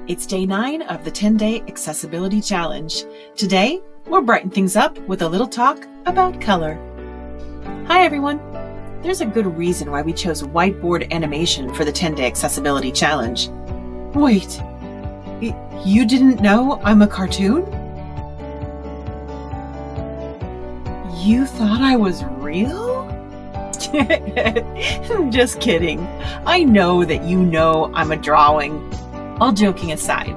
It's day 9 of the 10-day accessibility challenge. Today, we'll brighten things up with a little talk about color. Hi everyone! There's a good reason why we chose whiteboard animation for the 10-day accessibility challenge. Wait, you didn't know I'm a cartoon? You thought I was real? Just kidding. I know that you know I'm a drawing. All joking aside,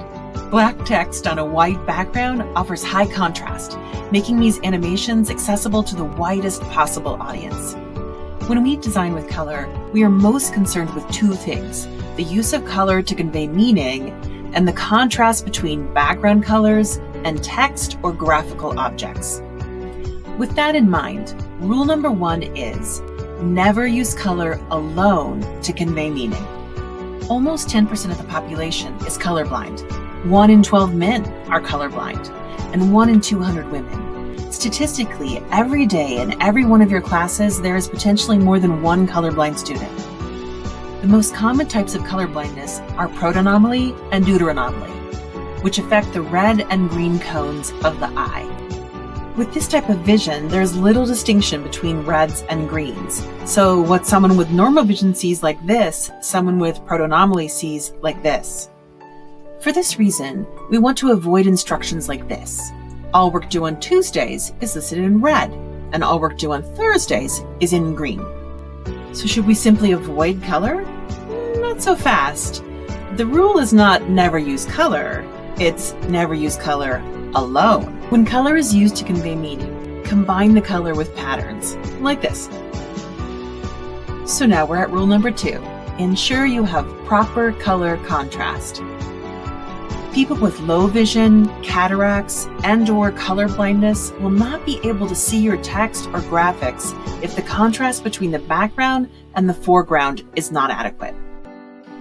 black text on a white background offers high contrast, making these animations accessible to the widest possible audience. When we design with color, we are most concerned with two things: the use of color to convey meaning and the contrast between background colors and text or graphical objects. With that in mind, rule number 1 is never use color alone to convey meaning. Almost 10% of the population is colorblind. 1 in 12 men are colorblind, and 1 in 200 women. Statistically, every day in every one of your classes, there is potentially more than one colorblind student. The most common types of colorblindness are protonomaly and deuteranomaly, which affect the red and green cones of the eye. With this type of vision, there's little distinction between reds and greens. So what someone with normal vision sees like this, someone with protonomaly sees like this. For this reason, we want to avoid instructions like this. All work due on Tuesdays is listed in red, and all work due on Thursdays is in green. So should we simply avoid color? Not so fast. The rule is not never use color, it's never use color alone. When color is used to convey meaning, combine the color with patterns, like this. So now we're at rule number 2. Ensure you have proper color contrast. People with low vision, cataracts, and/or color blindness will not be able to see your text or graphics if the contrast between the background and the foreground is not adequate.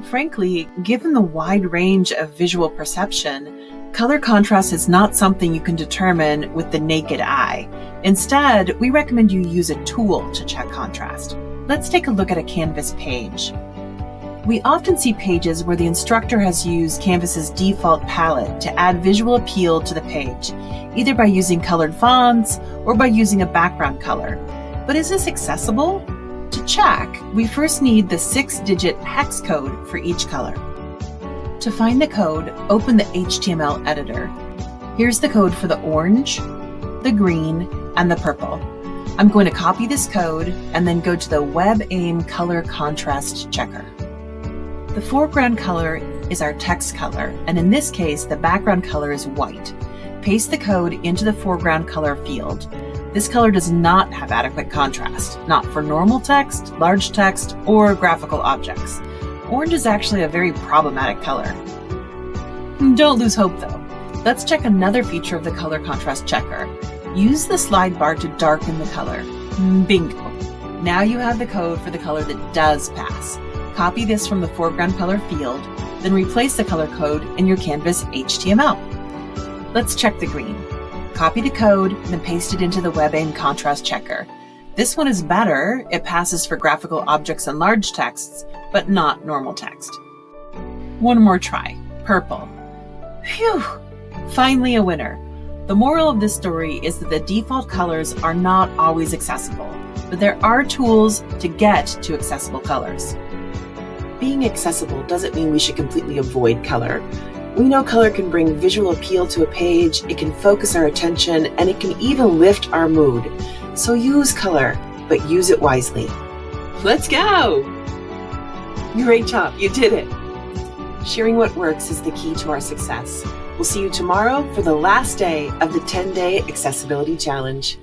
Frankly, given the wide range of visual perception, color contrast is not something you can determine with the naked eye. Instead, we recommend you use a tool to check contrast. Let's take a look at a Canvas page. We often see pages where the instructor has used Canvas's default palette to add visual appeal to the page, either by using colored fonts or by using a background color. But is this accessible? To check, we first need the 6-digit hex code for each color. To find the code, open the HTML editor. Here's the code for the orange, the green, and the purple. I'm going to copy this code and then go to the WebAIM Color Contrast Checker. The foreground color is our text color, and in this case, the background color is white. Paste the code into the foreground color field. This color does not have adequate contrast, not for normal text, large text, or graphical objects. Orange is actually a very problematic color. Don't lose hope though. Let's check another feature of the color contrast checker. Use the slide bar to darken the color. Bingo! Now you have the code for the color that does pass. Copy this from the foreground color field, then replace the color code in your Canvas HTML. Let's check the green. Copy the code, then paste it into the WebAIM contrast checker. This one is better. It passes for graphical objects and large texts, but not normal text. One more try. Purple. Phew! Finally a winner. The moral of this story is that the default colors are not always accessible, but there are tools to get to accessible colors. Being accessible doesn't mean we should completely avoid color. We know color can bring visual appeal to a page, it can focus our attention, and it can even lift our mood. So use color, but use it wisely. Let's go! Great job, you did it! Sharing what works is the key to our success. We'll see you tomorrow for the last day of the 10-day accessibility challenge.